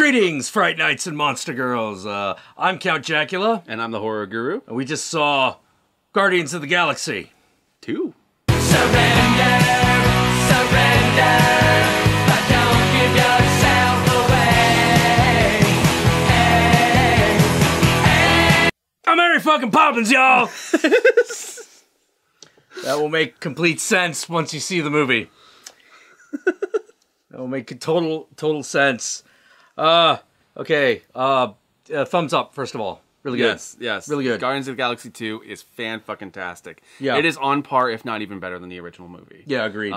Greetings, Fright Nights and Monster Girls. I'm Count Jackula. And I'm the Horror Guru. And we just saw Guardians of the Galaxy 2. Surrender, surrender, but don't give yourself away. Hey, hey. I'm Mary fucking Poppins, y'all! That will make complete sense once you see the movie. That will make total sense. Okay. Thumbs up, first of all. Really good. Yes. Really good. Guardians of the Galaxy 2 is fan-fucking-tastic. Yeah. It is on par, if not even better than the original movie. Yeah, agreed.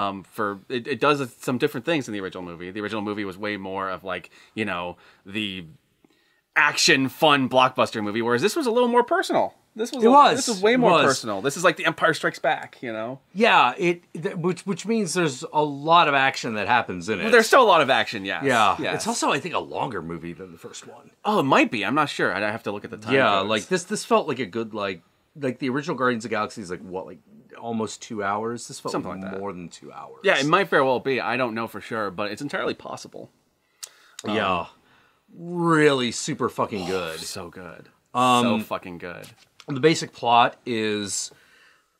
It does some different things than the original movie. The original movie was way more of like, you know, the action, fun blockbuster movie, whereas this was a little more personal. This was way more personal. This is like The Empire Strikes Back, you know? Yeah, which means there's a lot of action that happens in it. Well, there's still a lot of action, yes. Yeah. Yes. It's also, I think, a longer movie than the first one. Oh, it might be. I'm not sure. I'd have to look at the time. Yeah, codes. like this felt like a good, like the original Guardians of the Galaxy is like almost 2 hours? This felt something like more than 2 hours. Yeah, it might very well be. I don't know for sure, but it's entirely possible. Yeah. Really super fucking good. So good. So fucking good. The basic plot is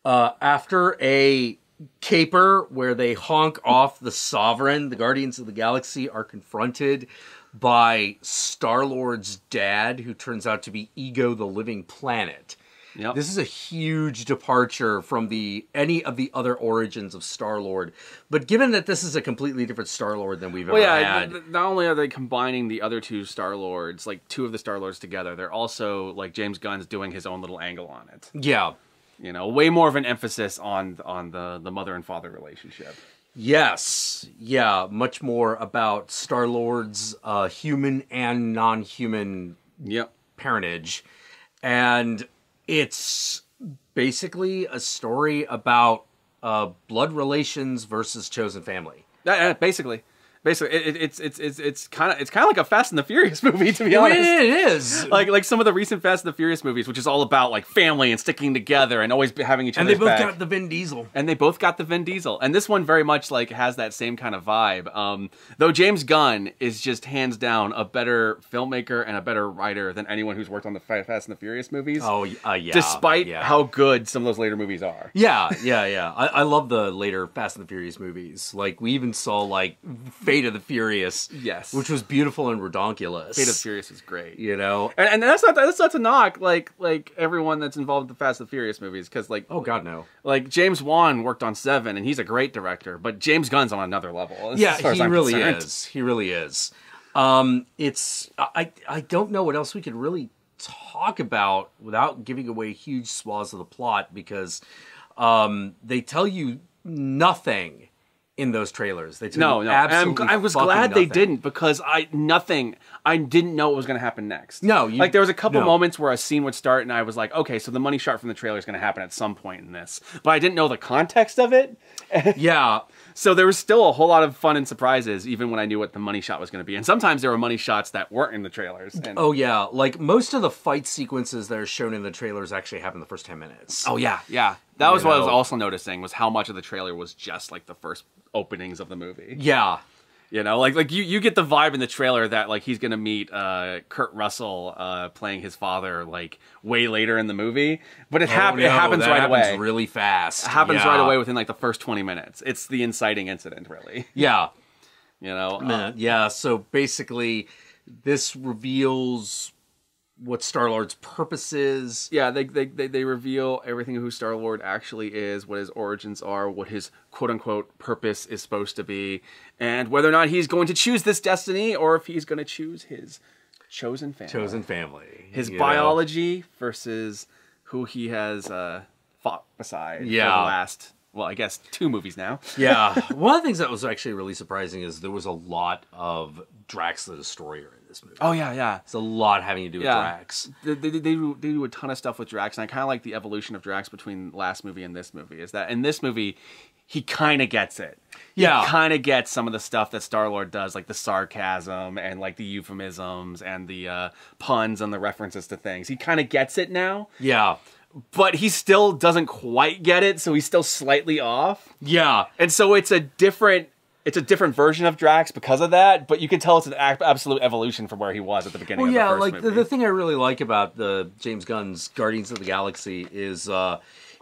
after a caper where they honk off the Sovereign, the Guardians of the Galaxy are confronted by Star-Lord's dad, who turns out to be Ego the Living Planet. Yep. This is a huge departure from any of the other origins of Star-Lord. But given that this is a completely different Star-Lord than we've ever had... Not only are they combining the other two Star-Lords, like two of the Star-Lords together, they're also, like, James Gunn's doing his own little angle on it. Yeah. You know, way more of an emphasis on the mother and father relationship. Yes. Yeah, much more about Star-Lord's human and non-human parentage. And... it's basically a story about blood relations versus chosen family. Basically, it's kind of like a Fast and the Furious movie, to be honest. It is like some of the recent Fast and the Furious movies, which is all about like family and sticking together and always having each other's back. And they both got the Vin Diesel. And this one very much like has that same kind of vibe. Though James Gunn is just hands down a better filmmaker and a better writer than anyone who's worked on the Fast and the Furious movies. Oh yeah. Despite how good some of those later movies are. Yeah. I love the later Fast and the Furious movies. Like we even saw like Fate of the Furious, yes, which was beautiful and redonkulous. Fate of the Furious is great, you know, and that's not to knock like everyone that's involved in the Fast and the Furious movies, because like oh god no, like James Wan worked on 7 and he's a great director, but James Gunn's on another level. Yeah, he really is. He really is. It's I don't know what else we could really talk about without giving away huge swaths of the plot, because they tell you nothing in those trailers. They tell you absolutely I was glad they didn't, because I didn't know what was going to happen next. No, like there was a couple moments where a scene would start and I was like, okay, so the money shot from the trailer is going to happen at some point in this, but I didn't know the context of it. Yeah. So there was still a whole lot of fun and surprises, even when I knew what the money shot was going to be. And sometimes there were money shots that weren't in the trailers. And oh yeah, like most of the fight sequences that are shown in the trailers actually happen the first 10 minutes. Oh yeah. That was what I was also noticing, was how much of the trailer was just like the first openings of the movie. Yeah. You know, like you get the vibe in the trailer that like he's gonna meet Kurt Russell playing his father like way later in the movie, but it happens right away. It happens really fast. It happens right away within like the first 20 minutes. It's the inciting incident, really. Yeah. You know. So basically, this reveals what Star-Lord's purpose is. Yeah, they reveal everything who Star-Lord actually is, what his origins are, what his quote-unquote purpose is supposed to be, and whether or not he's going to choose this destiny or if he's going to choose his chosen family. His biology versus who he has fought beside for the last... well, I guess 2 movies now. Yeah. One of the things that was actually really surprising is there was a lot of Drax the Destroyer in this movie. Oh, yeah. It's a lot having to do with Drax. They do a ton of stuff with Drax, and I kind of like the evolution of Drax between last movie and this movie. Is that in this movie, he kind of gets it. He kind of gets some of the stuff that Star-Lord does, like the sarcasm and like the euphemisms and the puns and the references to things. He kind of gets it now. Yeah. But he still doesn't quite get it, so he's still slightly off. Yeah. And so it's a different it's a different version of Drax because of that, but you can tell it's an absolute evolution from where he was at the beginning of the first like movie. the thing I really like about the James Gunn's Guardians of the Galaxy is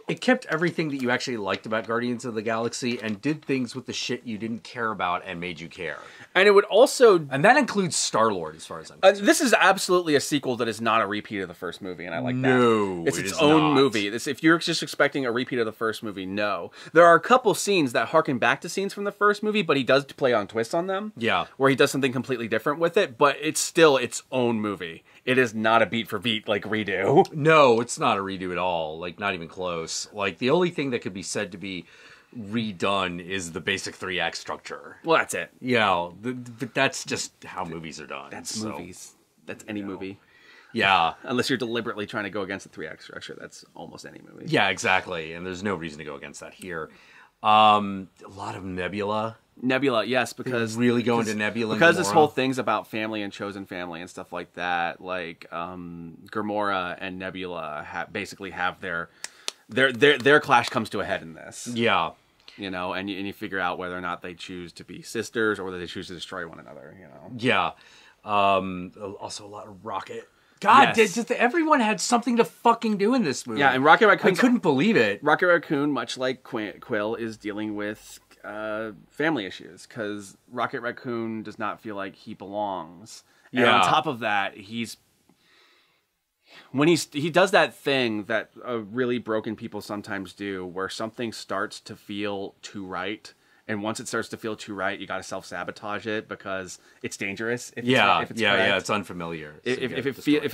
it kept everything that you actually liked about Guardians of the Galaxy and did things with the shit you didn't care about and made you care. And it would also... And that includes Star-Lord, as far as I'm concerned. this is absolutely a sequel that is not a repeat of the first movie, and I like that. No, it's it its is own not. movie. If you're just expecting a repeat of the first movie, no. There are a couple scenes that harken back to scenes from the first movie, but he does play on twists on them. Yeah. Where he does something completely different with it, but it's still its own movie. It is not a beat for beat, like, redo. No, it's not a redo at all. Like, not even close. Like, the only thing that could be said to be redone is the basic 3-act structure. Well, that's it. Yeah, but that's just how movies are done. That's movies. That's any movie. Yeah. Unless you're deliberately trying to go against the 3-act structure, that's almost any movie. Yeah, exactly. And there's no reason to go against that here. A lot of Nebula. Nebula, yes, because... Really go into Nebula and because this Gamora. whole thing's about family and chosen family and stuff like that. Like, Gamora and Nebula basically have their clash comes to a head in this. Yeah. You know, and you figure out whether or not they choose to be sisters or whether they choose to destroy one another, you know. Yeah. Also a lot of Rocket. God, Yes. everyone had something to fucking do in this movie. Yeah, and Rocket Raccoon... I couldn't believe it. Rocket Raccoon, much like Quill, is dealing with family issues because Rocket Raccoon does not feel like he belongs. And Yeah. on top of that, when he does that thing that really broken people sometimes do, where something starts to feel too right, and once it starts to feel too right, you got to self-sabotage it because it's dangerous. If it's correct. It's unfamiliar. If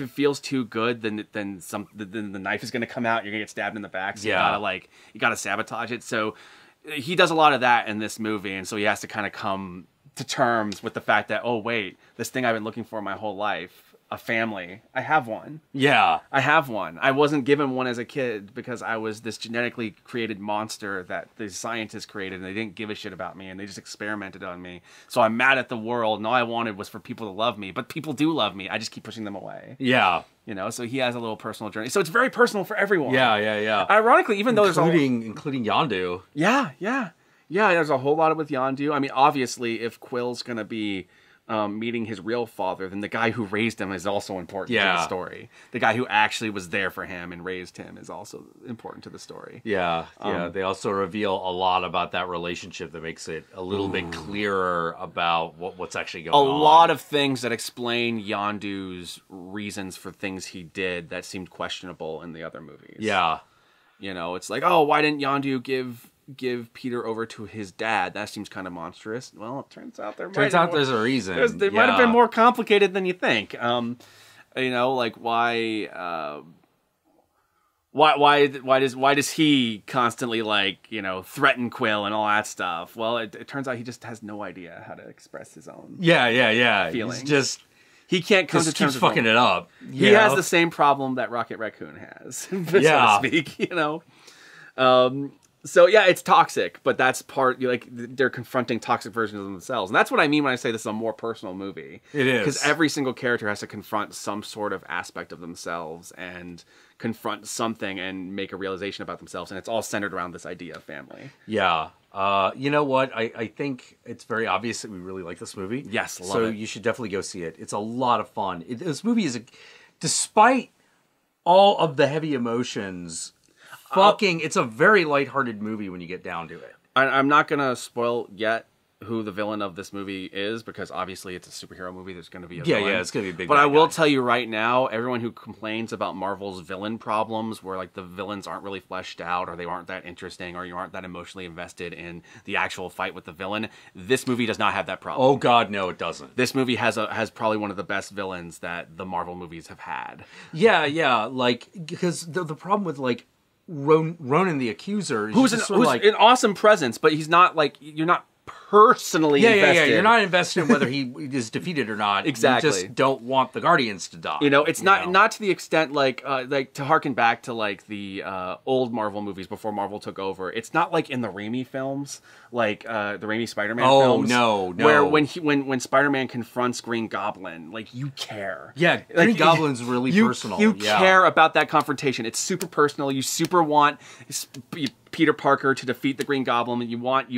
it feels too good, then the knife is going to come out. You're going to get stabbed in the back. So you gotta sabotage it. So he does a lot of that in this movie, and so he has to kind of come to terms with the fact that, oh wait, this thing I've been looking for my whole life, a family, I have one. Yeah. I have one. I wasn't given one as a kid because I was this genetically created monster that the scientists created, and they didn't give a shit about me, and they just experimented on me. So I'm mad at the world, and all I wanted was for people to love me. But people do love me. I just keep pushing them away. Yeah. You know, so he has a little personal journey. So it's very personal for everyone. Yeah. Ironically, even though including Yondu. Yeah. There's a whole lot with Yondu. I mean, obviously, if Quill's going to be meeting his real father, then the guy who raised him is also important to the story. The guy who actually was there for him and raised him is also important to the story. Yeah. They also reveal a lot about that relationship that makes it a little bit clearer about what's actually going on. A lot of things that explain Yondu's reasons for things he did that seemed questionable in the other movies. Yeah. You know, it's like, oh, why didn't Yondu give Peter over to his dad? That seems kind of monstrous. Well, it turns out there's a reason. They might have been more complicated than you think. You know, like why does he constantly, like, you know, threaten Quill and all that stuff? Well, it turns out he just has no idea how to express his own feelings. He can't come to terms keeps with fucking it up. He has the same problem that Rocket Raccoon has, so to speak, you know. So yeah, it's toxic, but that's part, like, they're confronting toxic versions of themselves. And that's what I mean when I say this is a more personal movie. It is. Because every single character has to confront some sort of aspect of themselves and confront something and make a realization about themselves. And it's all centered around this idea of family. Yeah. You know what? I think it's very obvious that we really like this movie. Yes, love it. So you should definitely go see it. It's a lot of fun. This movie is, despite all of the heavy emotions, it's a very lighthearted movie when you get down to it. I'm not going to spoil yet who the villain of this movie is, because obviously it's a superhero movie. There's going to be a villain. Yeah, it's going to be a big But bad I will guy. tell you right now, everyone who complains about Marvel's villain problems, where like the villains aren't really fleshed out, or they aren't that interesting, or you aren't that emotionally invested in the actual fight with the villain, this movie does not have that problem. Oh God, no, it doesn't. This movie has probably one of the best villains that the Marvel movies have had. Yeah, like, because the problem with, like, Ronan the Accuser is Who's an awesome presence, but he's not, like, you're not personally invested. Yeah. You're not invested in whether he is defeated or not. Exactly. You just don't want the Guardians to die. You know, it's not to the extent like to harken back to like the old Marvel movies before Marvel took over. It's not like in the Raimi films, like the Raimi Spider-Man films. No. Where when Spider-Man confronts Green Goblin, like, you care. Yeah, Green Goblin's really personal. You care about that confrontation. It's super personal. You super want Peter Parker to defeat the Green Goblin. You want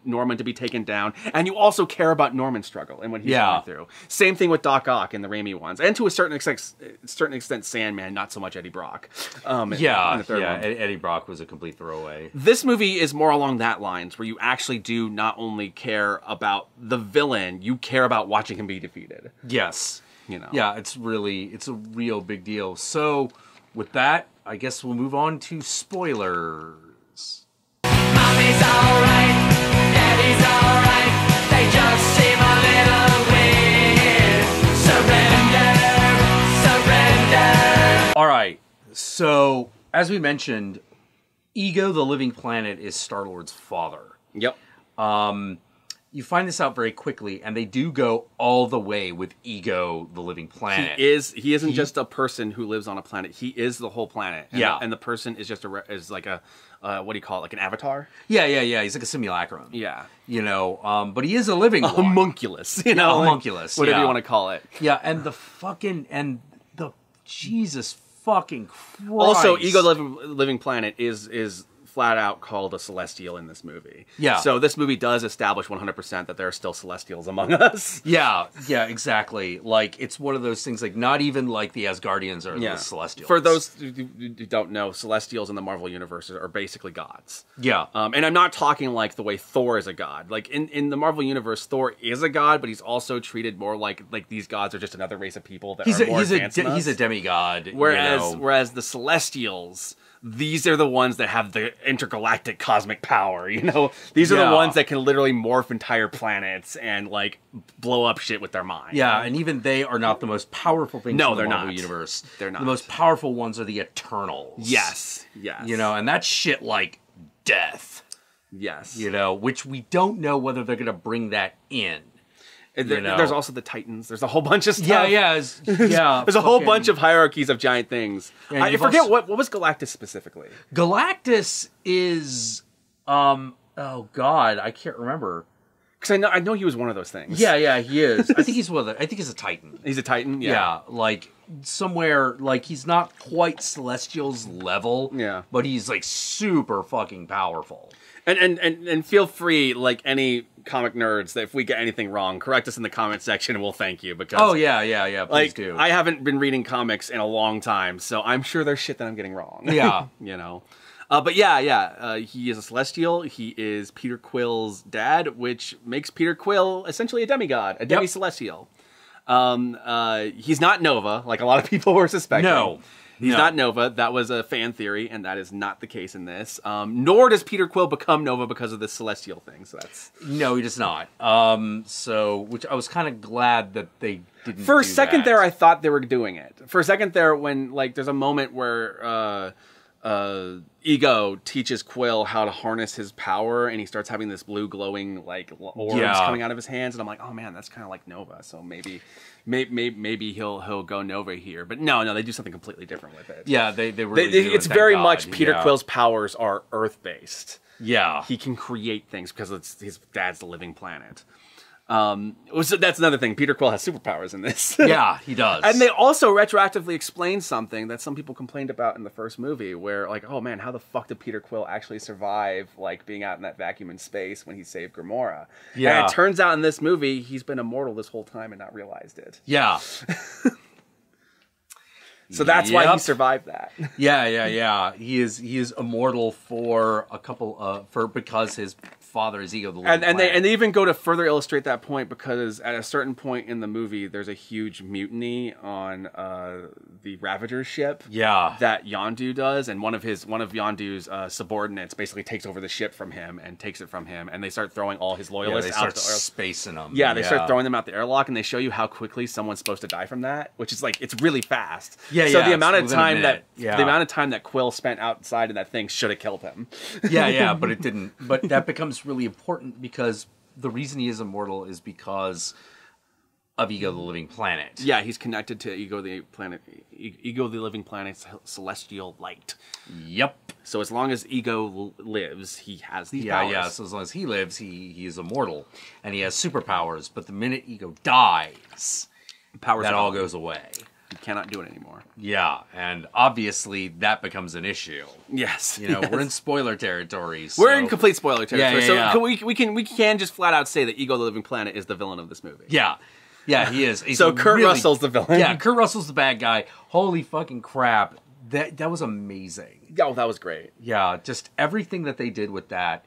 Norman to be taken down, and you also care about Norman's struggle and what he's going through. Same thing with Doc Ock in the Raimi ones, and to a certain extent, Sandman. Not so much Eddie Brock. In the third one. Eddie Brock was a complete throwaway. This movie is more along that lines, where you actually do not only care about the villain, you care about watching him be defeated. Yes. Yeah, it's a real big deal. So, with that, I guess we'll move on to spoilers. Mommy's alright, Daddy's alright, they just seem a little weird. Surrender. All right, so, as we mentioned, Ego the Living Planet is Star-Lord's father. Yep. You find this out very quickly, and they do go all the way with Ego the Living Planet. He isn't just a person who lives on a planet. He is the whole planet. And and the person is just is like a what do you call it? Like an avatar? Yeah. He's like a simulacrum. Yeah. But he is a living one. Homunculus. Homunculus. Whatever you want to call it. Yeah, and the Jesus fucking Christ. Also, Ego the Living Planet is flat out called a Celestial in this movie. Yeah. So this movie does establish 100% that there are still Celestials among us. Yeah, exactly. Like, it's one of those things, like, not even like the Asgardians are the Celestials. For those who don't know, Celestials in the Marvel Universe are basically gods. Yeah. And I'm not talking like the way Thor is a god. Like, in the Marvel Universe, Thor is a god, but he's also treated more like these gods are just another race of people that are more advanced than us. He's a demigod. Whereas the Celestials, these are the ones that have the intergalactic cosmic power, These are the ones that can literally morph entire planets and, like, blow up shit with their mind. Yeah, and even they are not the most powerful things in the Marvel Universe. They're not. The most powerful ones are the Eternals. Yes. And that's shit like death. Yes. Which we don't know whether they're going to bring that in. There's also the Titans. There's a whole bunch of stuff. Yeah. There's a whole bunch of hierarchies of giant things. I forget what was Galactus specifically. Galactus is, oh God, I can't remember. Because I know he was one of those things. Yeah, he is. I think he's I think he's a Titan. He's a Titan. Yeah, like somewhere, like he's not quite Celestial's level. Yeah, but he's like super fucking powerful. And feel free, like any comic nerds, that if we get anything wrong, correct us in the comment section and we'll thank you. Because please do. I haven't been reading comics in a long time, so I'm sure there's shit that I'm getting wrong. Yeah. But he is a Celestial. He is Peter Quill's dad, which makes Peter Quill essentially a demigod, a demi-Celestial. He's not Nova, like a lot of people were suspecting. No. He's not Nova. That was a fan theory, and that is not the case in this. Nor does Peter Quill become Nova because of this Celestial thing. So no, he does not. Which I was kind of glad that they didn't. For a second there, I thought they were doing it. For a second there, when there's a moment where Ego teaches Quill how to harness his power, and he starts having this blue glowing orbs coming out of his hands, and I'm like, oh man, that's kind of like Nova. So maybe he'll go Nova here, but no, they do something completely different with it. Yeah, they really do. It's very much Peter Quill's powers are Earth-based. Yeah, he can create things because his dad's the living planet. So that's another thing. Peter Quill has superpowers in this. Yeah, he does. And they also retroactively explain something that some people complained about in the first movie, where like, oh man, how the fuck did Peter Quill actually survive like being out in that vacuum in space when he saved Gamora? Yeah. And it turns out in this movie he's been immortal this whole time and not realized it. Yeah. So that's why he survived that. Yeah. He is immortal for a couple because his father is Ego the Living Planet. And they even go to further illustrate that point, because at a certain point in the movie there's a huge mutiny on the Ravagers ship. Yeah. That Yondu does, and one of Yondu's subordinates basically takes over the ship from him and takes it from him, and they start throwing all his loyalists out the spacing them. Yeah, they start throwing them out the airlock, and they show you how quickly someone's supposed to die from that, which is like, it's really fast. So the amount of time that Quill spent outside of that thing should have killed him. But it didn't. But that becomes really important, because the reason he is immortal is because of Ego the Living Planet. Yeah, he's connected to Ego the Living Planet's celestial light. Yep. So as long as Ego lives, he has these powers. Yeah. So as long as he lives, he is immortal, and he has superpowers. But the minute Ego dies, that all goes away. You cannot do it anymore. Yeah, and obviously that becomes an issue. Yes. You know, we're in spoiler territory. We're in complete spoiler territory. Yeah. So we can just flat out say that Ego the Living Planet is the villain of this movie. Yeah. Yeah, he is. He's so Kurt Russell's the villain. Yeah, Kurt Russell's the bad guy. Holy fucking crap. That was amazing. Oh, that was great. Yeah, just everything that they did with that.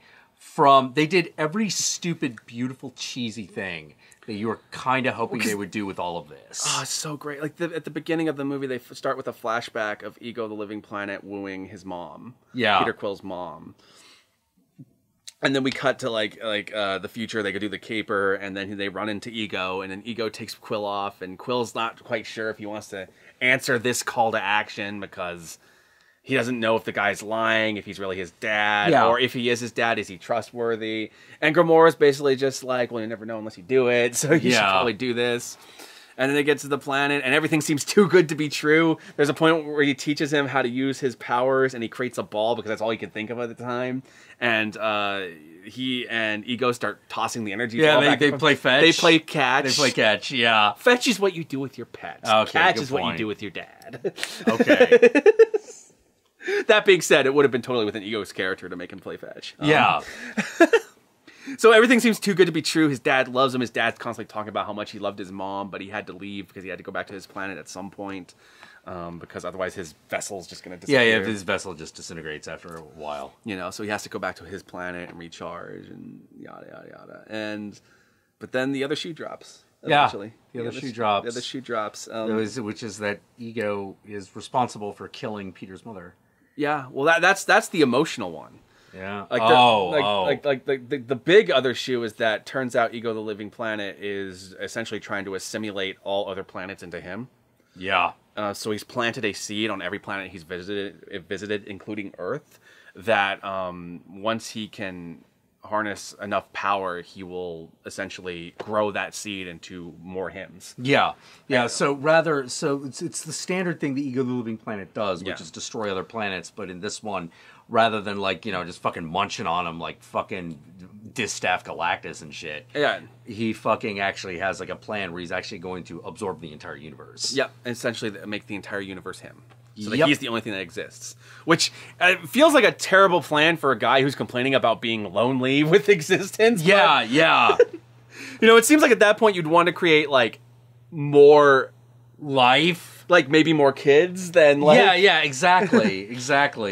They did every stupid, beautiful, cheesy thing that you were kind of hoping they would do with all of this. Oh, it's so great. Like at the beginning of the movie, they start with a flashback of Ego the Living Planet wooing his mom. Yeah. Peter Quill's mom. And then we cut to the future. They go do the caper, and then they run into Ego, and then Ego takes Quill off, and Quill's not quite sure if he wants to answer this call to action because he doesn't know if the guy's lying, if he's really his dad, or if he is his dad, is he trustworthy? And Gamora's basically just like, well, you never know unless you do it, so you should probably do this. And then they get to the planet, and everything seems too good to be true. There's a point where he teaches him how to use his powers, and he creates a ball because that's all he can think of at the time. And he and Ego start tossing the energy ball back. They play fetch. They play catch. They play catch, yeah. Fetch is what you do with your pets. Okay, catch is what you do with your dad. Okay. That being said, it would have been totally within Ego's character to make him play fetch. Yeah. So everything seems too good to be true. His dad loves him. His dad's constantly talking about how much he loved his mom, but he had to leave because he had to go back to his planet at some point, because otherwise his vessel's just going to disappear. Yeah, his vessel just disintegrates after a while. You know, so he has to go back to his planet and recharge and yada, yada, yada. But then the other shoe drops. Eventually. The other shoe drops. The other shoe drops. Which is that Ego is responsible for killing Peter's mother. Yeah, well, that's the emotional one. Yeah. The big other shoe is that turns out Ego the Living Planet is essentially trying to assimilate all other planets into him. Yeah. So he's planted a seed on every planet he's visited, including Earth, that once he can harness enough power, he will essentially grow that seed into more hymns. Yeah. So it's the standard thing the Ego the Living Planet does, which is destroy other planets. But in this one, rather than just fucking munching on them like fucking Distaff Galactus and shit, he fucking actually has like a plan where he's actually going to absorb the entire universe. Yep, and essentially make the entire universe him. So that he's the only thing that exists. Which feels like a terrible plan for a guy who's complaining about being lonely with existence. Yeah. It seems like at that point you'd want to create, like, more life. Like, maybe more kids than, like... Yeah, exactly.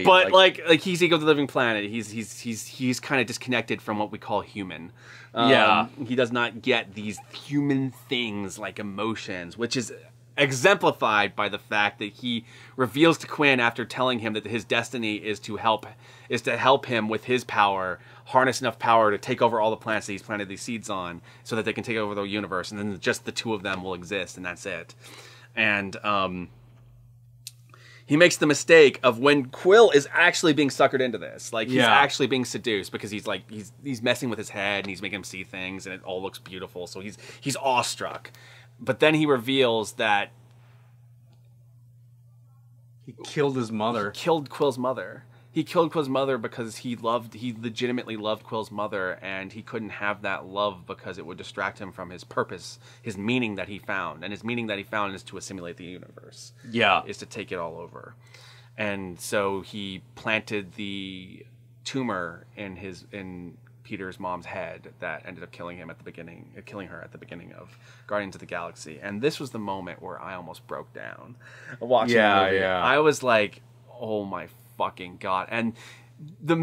But, like he's Ego the Living Planet. He's kind of disconnected from what we call human. He does not get these human things like emotions, which is... exemplified by the fact that he reveals to Quinn after telling him that his destiny is to help him with his power, harness enough power to take over all the planets that he's planted these seeds on, so that they can take over the universe, and then just the two of them will exist, and that's it. And he makes the mistake of when Quill is actually being suckered into this, like he's actually being seduced because he's messing with his head and he's making him see things, and it all looks beautiful. So he's awestruck. But then he reveals that he killed his mother. He killed Quill's mother. He killed Quill's mother because he legitimately loved Quill's mother, and he couldn't have that love because it would distract him from his purpose, his meaning that he found. And his meaning that he found is to assimilate the universe. Yeah. Is to take it all over. And so he planted the tumor in Peter's mom's head that ended up killing her at the beginning of Guardians of the Galaxy. And this was the moment where I almost broke down watching the movie. I was like, oh my fucking God. And the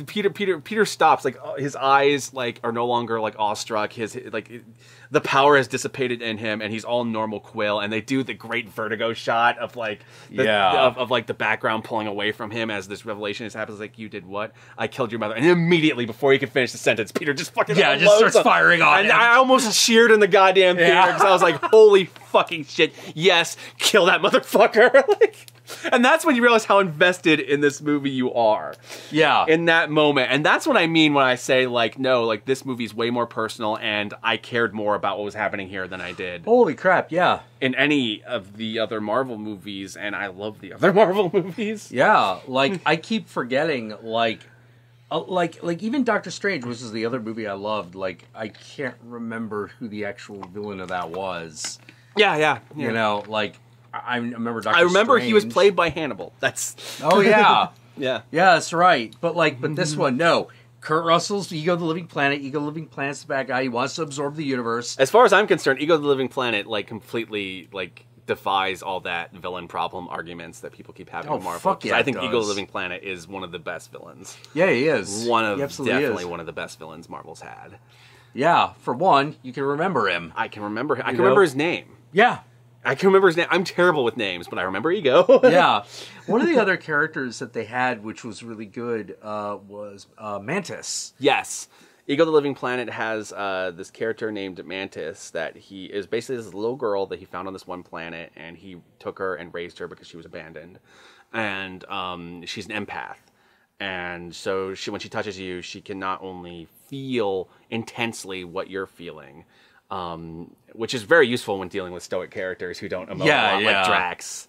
Peter stops, like his eyes like are no longer like awestruck. The power has dissipated in him, and he's all normal Quill. And they do the great vertigo shot of like the background pulling away from him as this revelation has happened. It's like, you did what? I killed your mother. And immediately before he could finish the sentence, Peter just fucking just starts firing on him. I almost cheered in the goddamn theater because I was like, holy fucking shit! Yes, kill that motherfucker! And that's when you realize how invested in this movie you are. Yeah. In that moment. And that's what I mean when I say, like, no, like, this movie's way more personal, and I cared more about what was happening here than I did. Holy crap, yeah. In any of the other Marvel movies, and I love the other Marvel movies. Yeah, like, I keep forgetting, like even Doctor Strange, which is the other movie I loved, like, I can't remember who the actual villain of that was. Yeah. You know, like I remember Doctor. I remember he was Strange. played by Hannibal. That's Oh yeah, yeah. yeah, that's right. But this one, no. Kurt Russell's Ego the Living Planet. Ego the Living Planet's the bad guy. He wants to absorb the universe. As far as I'm concerned, Ego the Living Planet like completely like defies all that villain problem arguments that people keep having with Marvel. Fuck yeah, I think it Ego the does. Living Planet is one of the best villains. Yeah, he is. One of He absolutely definitely is. one of the best villains Marvel's had. Yeah, for one, you can remember him. I can remember. I can know? remember his name. Yeah, I can remember his name. I'm terrible with names, but I remember Ego. yeah. One of the other characters that they had, which was really good, was Mantis. Yes. Ego the Living Planet has this character named Mantis that he is basically this little girl that he found on this one planet, and he took her and raised her because she was abandoned. And she's an empath. And so when she touches you, she can not only feel intensely what you're feeling, which is very useful when dealing with stoic characters who don't emote a lot, like Drax.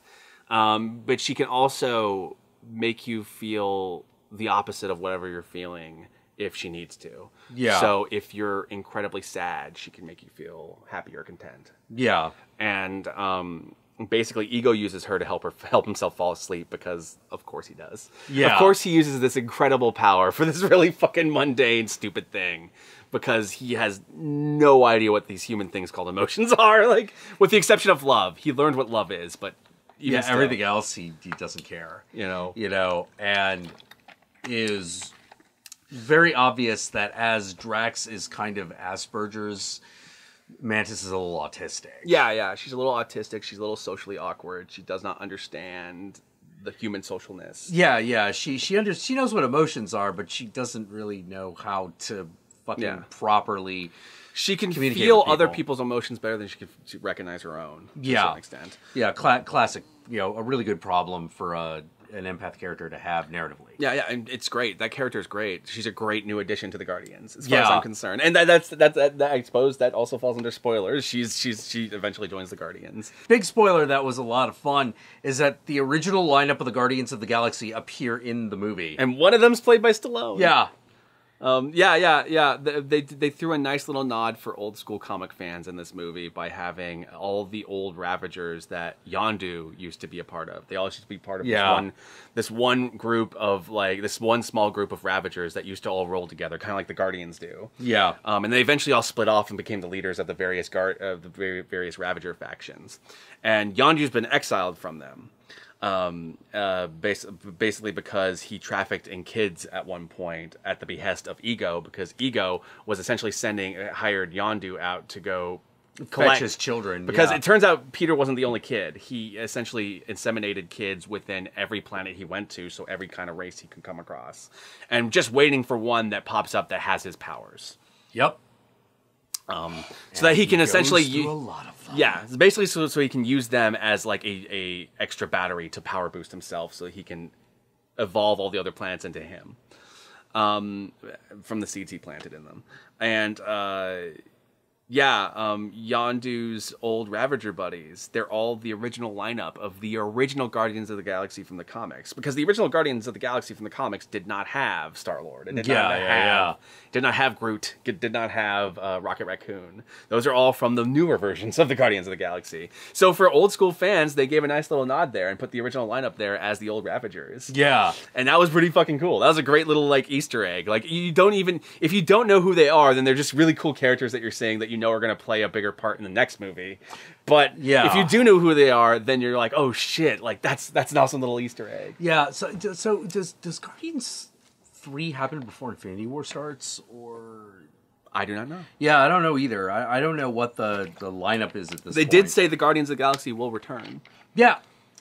But she can also make you feel the opposite of whatever you're feeling if she needs to. Yeah. So if you're incredibly sad, she can make you feel happy or content. Yeah. And basically, Ego uses her to help himself fall asleep because, of course, he does. Yeah. Of course, he uses this incredible power for this really fucking mundane, stupid thing because he has no idea what these human things called emotions are. Like, with the exception of love, he learned what love is, but even Yeah, still, everything else he doesn't care. you know. And is very obvious that as Drax is kind of Asperger's, Mantis is a little autistic. Yeah, she's a little autistic. She's a little socially awkward. She does not understand the human socialness. Yeah. She knows what emotions are, but she doesn't really know how to fucking properly. She can Communicate feel with other people. people's emotions better than she can recognize her own. To a Yeah. certain extent. Yeah, classic. A really good problem for an empath character to have narratively. Yeah, and it's great. That character is great. She's a great new addition to the Guardians, as far as Yeah. I'm concerned. And that's I suppose that also falls under spoilers. She eventually joins the Guardians. Big spoiler that was a lot of fun is that the original lineup of the Guardians of the Galaxy appear in the movie. And one of them's played by Stallone. Yeah. They threw a nice little nod for old school comic fans in this movie by having all the old Ravagers that Yondu used to be a part of. They all used to be part of this one group of this one small group of Ravagers that used to all roll together, kind of like the Guardians do. Yeah. And they eventually all split off and became the leaders of the various various Ravager factions. And Yondu's been exiled from them. Basically because he trafficked in kids at one point at the behest of Ego, because Ego was essentially hired Yondu out to go Fetch his children. because it turns out Peter wasn't the only kid. He essentially inseminated kids within every planet he went to, so every kind of race he could come across, and just waiting for one that pops up that has his powers. Yep. So that he can essentially do a lot of them. Yeah, it's basically so he can use them as like a extra battery to power boost himself, so he can evolve all the other planets into him from the seeds he planted in them. And Yondu's old Ravager buddies, they're all the original lineup of the original Guardians of the Galaxy from the comics, because the original Guardians of the Galaxy from the comics did not have Star-Lord. It did not have Groot. It did not have Rocket Raccoon. Those are all from the newer versions of the Guardians of the Galaxy. So for old school fans, they gave a nice little nod there and put the original lineup there as the old Ravagers. Yeah. And that was pretty fucking cool. That was a great little Easter egg. Like, if you don't know who they are, then they're just really cool characters that you're saying that you know are going to play a bigger part in the next movie. But if you do know who they are, then you're like, oh shit, like that's an awesome little Easter egg. Yeah. So does Guardians 3 happen before Infinity War starts, or? I do not know. Yeah, I don't know either. I don't know what the lineup is at this point. They did say the Guardians of the Galaxy will return. Yeah.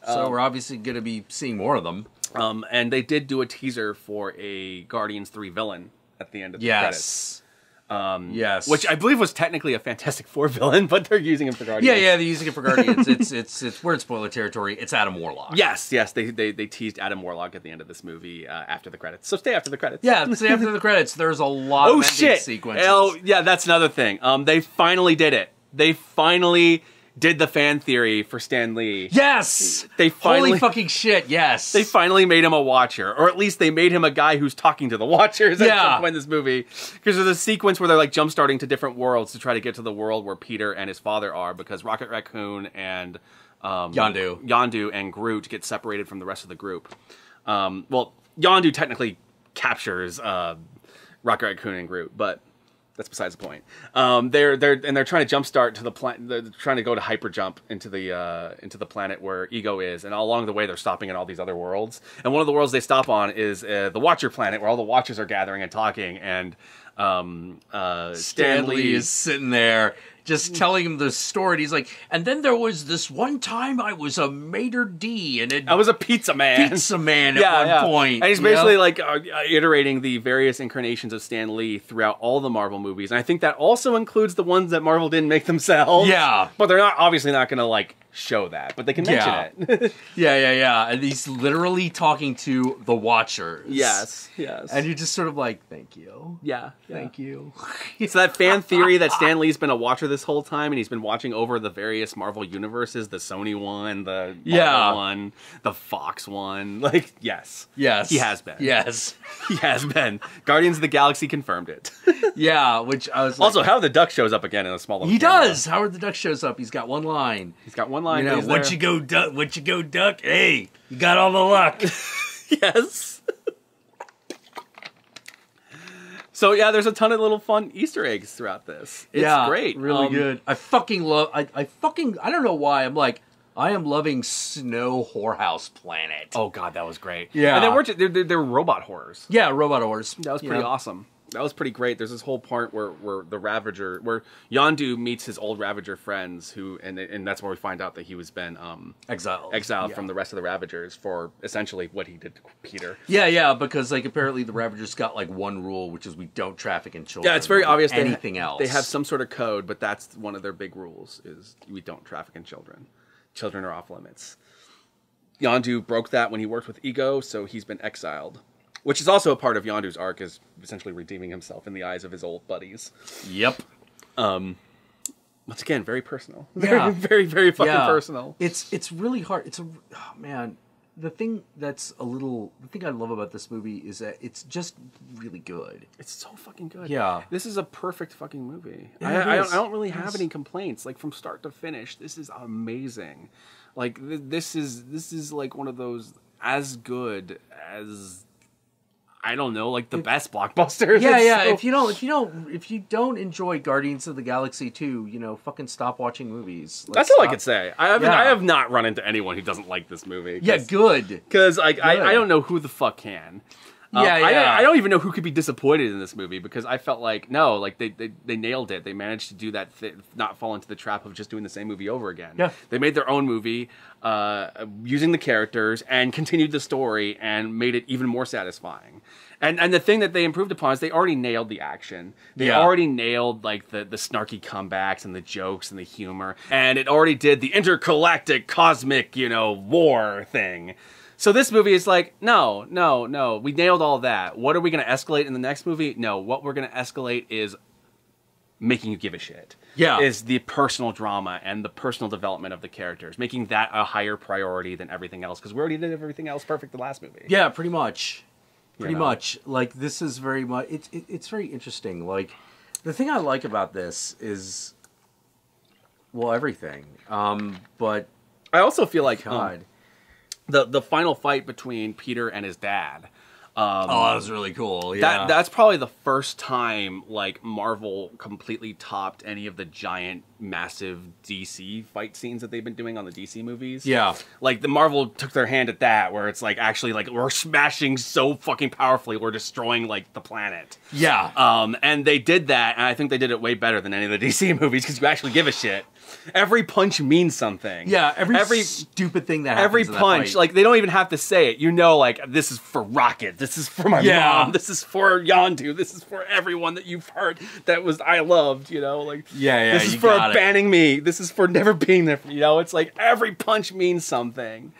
So we're obviously going to be seeing more of them. And they did do a teaser for a Guardians 3 villain at the end of the credits. Yes. Which I believe was technically a Fantastic Four villain, but they're using him for Guardians. Yeah, they're using it for Guardians. it's we're in spoiler territory. It's Adam Warlock. Yes, they teased Adam Warlock at the end of this movie after the credits. So stay after the credits. Yeah, stay after the credits. There's a lot of ending sequences. Oh, yeah, that's another thing. They finally did it. They finally did the fan theory for Stan Lee. Yes! They finally, Holy fucking shit, yes. They finally made him a Watcher, or at least they made him a guy who's talking to the Watchers at some point in this movie. Because there's a sequence where they're like jump starting to different worlds to try to get to the world where Peter and his father are, because Rocket Raccoon and Yondu and Groot get separated from the rest of the group. Well, Yondu technically captures Rocket Raccoon and Groot, but that's besides the point. They're trying to jumpstart to the planet. They're trying to go to hyper jump into the planet where Ego is, and all along the way they're stopping in all these other worlds. And one of the worlds they stop on is the Watcher planet, where all the Watchers are gathering and talking. And Stan Lee is sitting there just telling him the story. And he's like, and then there was this one time I was a maitre d' and I was a pizza man. Pizza man at one point. And he's basically like iterating the various incarnations of Stan Lee throughout all the Marvel movies. And I think that also includes the ones that Marvel didn't make themselves. Yeah. But they're obviously not going to like show that, but they can mention it. Yeah. And he's literally talking to the Watchers. Yes. And you're just sort of like, thank you. Yeah. Thank you. So that fan theory that Stan Lee's been a Watcher this whole time, and he's been watching over the various Marvel universes, the Sony one, the Marvel one, the Fox one. Like, yes. He has been. Yes. He has been. Guardians of the Galaxy confirmed it. Yeah, which I was like... Also, Howard the Duck shows up again in a small little He cameo. does! Howard the Duck shows up. He's got one line. You know, what you go duck? Hey, you got all the luck. Yes. So yeah, there's a ton of little fun Easter eggs throughout this. It's great. Really good. I fucking love... I don't know why. I'm like, I am loving Snow Whorehouse Planet. Oh god, that was great. Yeah. And they're robot horrors. Yeah, robot horrors. That was pretty awesome. That was pretty great. There's this whole part where the Ravager, where Yondu meets his old Ravager friends, who and that's where we find out that he was been exiled from the rest of the Ravagers for essentially what he did to Peter. Yeah, because like apparently the Ravagers got like one rule, which is we don't traffic in children. Yeah, it's very obvious. Anything else? They have some sort of code, but that's one of their big rules: is we don't traffic in children. Children are off limits. Yondu broke that when he worked with Ego, so he's been exiled. Which is also a part of Yondu's arc, is essentially redeeming himself in the eyes of his old buddies. Yep. Once again, very personal. Yeah. Very, very fucking personal. It's really hard. Man, the thing I love about this movie is that it's just really good. It's so fucking good. Yeah. This is a perfect fucking movie. Yeah, I don't really have any complaints. Like from start to finish, this is amazing. Like this is like one of those as good as, I don't know, like the best blockbusters. Yeah. So... If you don't enjoy Guardians of the Galaxy 2, fucking stop watching movies. That's all I could say. I have not run into anyone who doesn't like this movie. Yeah, good. Because I don't know who the fuck can. I don't even know who could be disappointed in this movie, because I felt like, no, like they nailed it. They managed to do that, not fall into the trap of just doing the same movie over again. Yeah. They made their own movie using the characters and continued the story and made it even more satisfying. And the thing that they improved upon is they already nailed the action. They already nailed like the snarky comebacks and the jokes and the humor. And it already did the intergalactic cosmic, war thing. So this movie is like, no. We nailed all that. What are we going to escalate in the next movie? No, what we're going to escalate is making you give a shit. Yeah. Is the personal drama and the personal development of the characters. Making that a higher priority than everything else. Because we already did everything else perfect the last movie. Yeah, pretty much. Pretty much. Like, this is very much... It's very interesting. Like, the thing I like about this is... Well, everything. But... I also feel like... God. The final fight between Peter and his dad. That was really cool. Yeah, that's probably the first time like Marvel completely topped any of the giant, massive DC fight scenes that they've been doing on the DC movies. Yeah, like the Marvel took their hand at that, where it's like actually like we're smashing so fucking powerfully, we're destroying like the planet. Yeah, and they did that, and I think they did it way better than any of the DC movies because you actually give a shit. Every punch means something. Yeah, every stupid thing that happens every in that punch, fight. like they don't even have to say it. Like this is for Rocket. This is for my mom. This is for Yondu. This is for everyone that you've heard I loved. Like this is for banning me. This is for never being there. It's like every punch means something.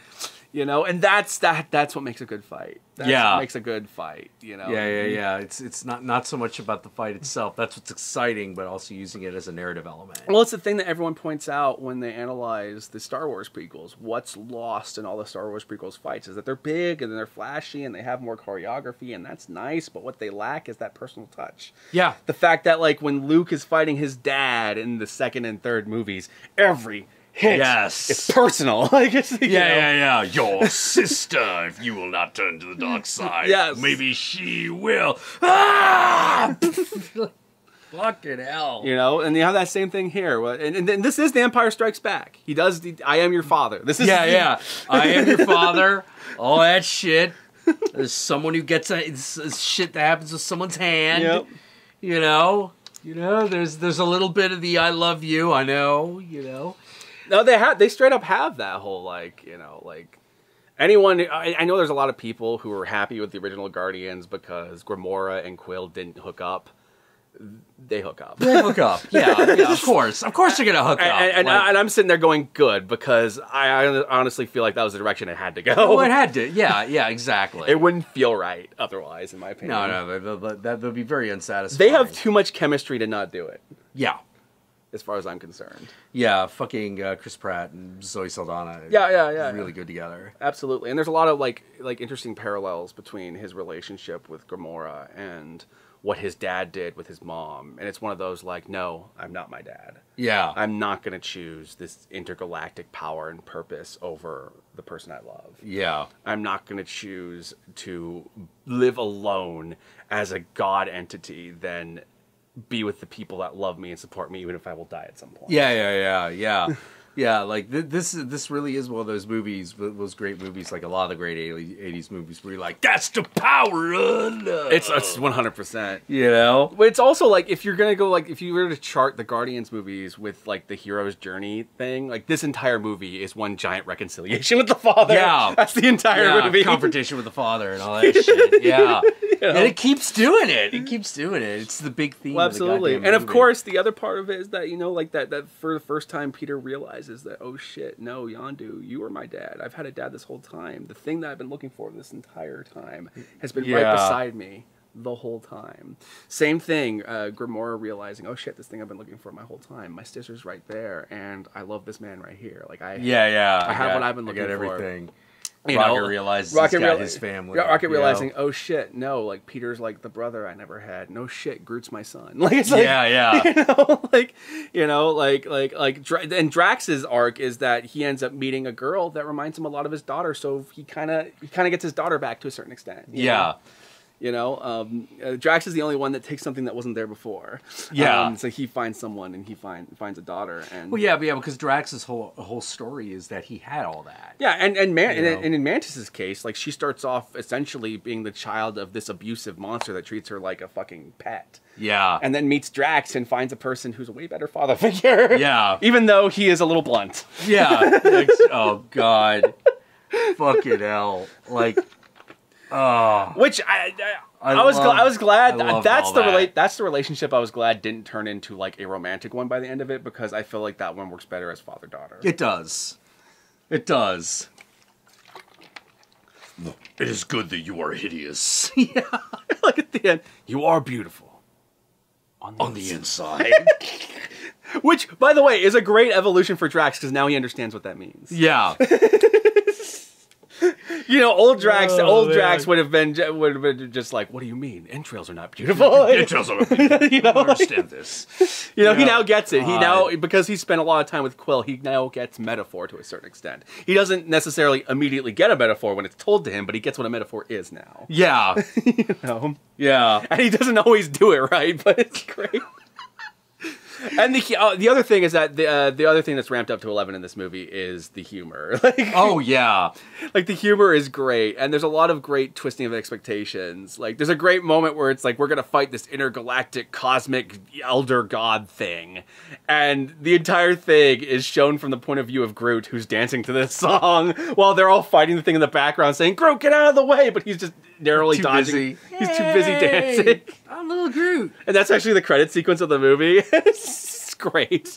And that's what makes a good fight. Yeah. makes a good fight, you know? Yeah. It's not so much about the fight itself. That's what's exciting, but also using it as a narrative element. Well, it's the thing that everyone points out when they analyze the Star Wars prequels. What's lost in all the Star Wars prequels fights is that they're big and they're flashy and they have more choreography, and that's nice, but what they lack is that personal touch. Yeah. The fact that, like, when Luke is fighting his dad in the second and third movies, every hit is personal. Like, it's, Yeah. Your sister, if you will not turn to the dark side, Yes. maybe she will. Ah! Fucking hell. You know, and you have that same thing here. And this is The Empire Strikes Back. He does the I am your father. This is Yeah. I am your father. All that shit. There's someone who gets it's shit that happens with someone's hand. Yep. You know, there's a little bit of the I love you. I know. You know. No, they straight up have that whole, like, you know, like, anyone, I know there's a lot of people who are happy with the original Guardians because Gamora and Quill didn't hook up. They hook up. They hook up. Yeah, of course. Of course they're going to hook up. And I'm sitting there going, good, because I honestly feel like that was the direction it had to go. Oh, it had to. Yeah, exactly. It wouldn't feel right otherwise, in my opinion. No, that would be very unsatisfying. They have too much chemistry to not do it. Yeah. As far as I'm concerned. Yeah, fucking Chris Pratt and Zoe Saldana. Yeah. Really good together. Absolutely. And there's a lot of, like interesting parallels between his relationship with Gamora and what his dad did with his mom. And it's one of those, like, no, I'm not my dad. Yeah. I'm not going to choose this intergalactic power and purpose over the person I love. Yeah. I'm not going to choose to live alone as a god entity, then be with the people that love me and support me, even if I will die at some point. Yeah. Yeah, like this really is one of those movies, those great movies, like a lot of the great 80s movies where you're like, that's the power of love. It's 100%. You know? But it's also like, if you're going to go, like, if you were to chart the Guardians movies with, like, the hero's journey thing, like, this entire movie is one giant reconciliation with the father. Yeah. That's the entire movie. Confrontation with the father and all that shit. Yeah. You know? And it keeps doing it. It's the big theme Well, of the absolutely. goddamn And of movie. course, the other part of it is that, you know, like, that for the first time, Peter realizes that, oh shit, no, Yondu, you were my dad. I've had a dad this whole time. The thing that I've been looking for this entire time has been right beside me the whole time. Same thing, Gamora realizing, oh shit, this thing I've been looking for my whole time. My sister's right there, and I love this man right here. Like, I have what I've been looking for. everything. You Rocket know, realizes he's got his family. Rocket you know? realizing, oh shit, no, like, Peter's like the brother I never had. No shit, Groot's my son. Like, it's like, and Drax's arc is that he ends up meeting a girl that reminds him a lot of his daughter, so he kind of gets his daughter back to a certain extent. You know? You know, Drax is the only one that takes something that wasn't there before. Yeah. So he finds someone and he finds a daughter. And Well, yeah, because Drax's whole story is that he had all that. yeah, and in Mantis's case, like, she starts off essentially being the child of this abusive monster that treats her like a fucking pet. Yeah. And then meets Drax and finds a person who's a way better father figure. Yeah. Even though he is a little blunt. Yeah. Oh, God. Fucking hell. Like... Which I was glad that's the relationship I was glad didn't turn into, like, a romantic one by the end of it, because I feel like that one works better as father-daughter. It does. It is good that you are hideous. Yeah. Like, at the end, you are beautiful. On the inside. Which, by the way, is a great evolution for Drax, because now he understands what that means. Yeah. You know, old Drax would have been just like, what do you mean? Entrails are not beautiful. Entrails are not beautiful. You know, I don't understand this. You know, he now gets it. He now, because he spent a lot of time with Quill, he now gets metaphor to a certain extent. He doesn't necessarily immediately get a metaphor when it's told to him, but he gets what a metaphor is now. Yeah. You know? Yeah. And he doesn't always do it right, but it's great. And the other thing is that the other thing that's ramped up to 11 in this movie is the humor. Like, oh yeah, like, the humor is great, and there's a lot of great twisting of expectations. Like, there's a great moment where it's like, we're gonna fight this intergalactic cosmic elder god thing, and the entire thing is shown from the point of view of Groot, who's dancing to this song while they're all fighting the thing in the background, saying, "Groot, get out of the way!" But he's just narrowly dodging. He's too busy dancing. I'm little Groot. And that's actually the credit sequence of the movie. It's great.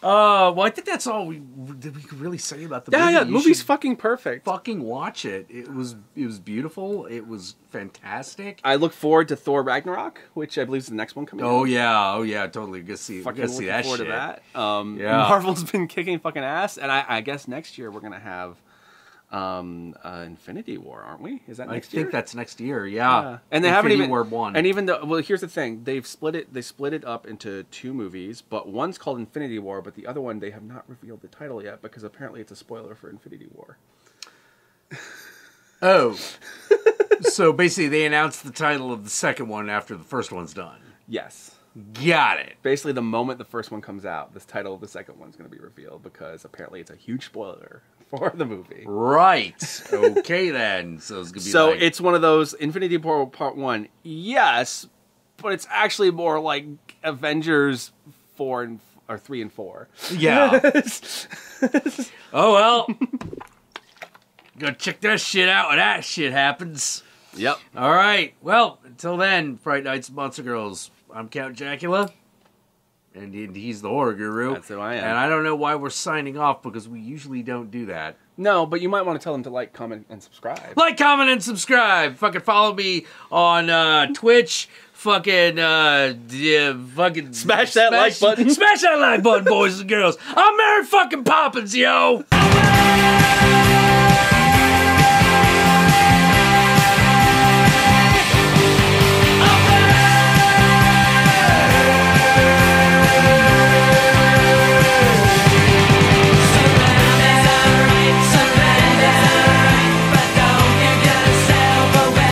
Well, I think that's all we could really say about the movie. Yeah, the You movie's should fucking perfect. fucking watch it. It was beautiful. It was fantastic. I look forward to Thor Ragnarok, which I believe is the next one coming out. Oh yeah, totally. Go see Looking that forward shit. to that. Yeah. Marvel's been kicking fucking ass, and I guess next year we're gonna have Infinity War, aren't we? Is that next year? I think that's next year. Yeah. And they haven't even War 1. And even though, well, here's the thing: they split it up into 2 movies, but one's called Infinity War, but the other one they have not revealed the title yet because apparently it's a spoiler for Infinity War. Oh. So basically, they announced the title of the second one after the first one's done. Yes. Got it. Basically, the moment the first one comes out, this title of the second one's going to be revealed because apparently it's a huge spoiler for the movie. Right. Okay then. So it's gonna be it's one of those Infinity War Part 1, yes, but it's actually more like Avengers 3 and 4. Yeah. Oh well. Go check that shit out when that shit happens. Yep. All right. Well, until then, Fright Nights, Monster Girls. I'm Count Jackula, and he's the horror guru. That's who I am. And I don't know why we're signing off because we usually don't do that. No, but you might want to tell them to like, comment, and subscribe. Like, comment, and subscribe. Fucking follow me on Twitch. Fucking Smash that like button. Smash that like button, boys and girls. I'm Mary fucking Poppins, yo.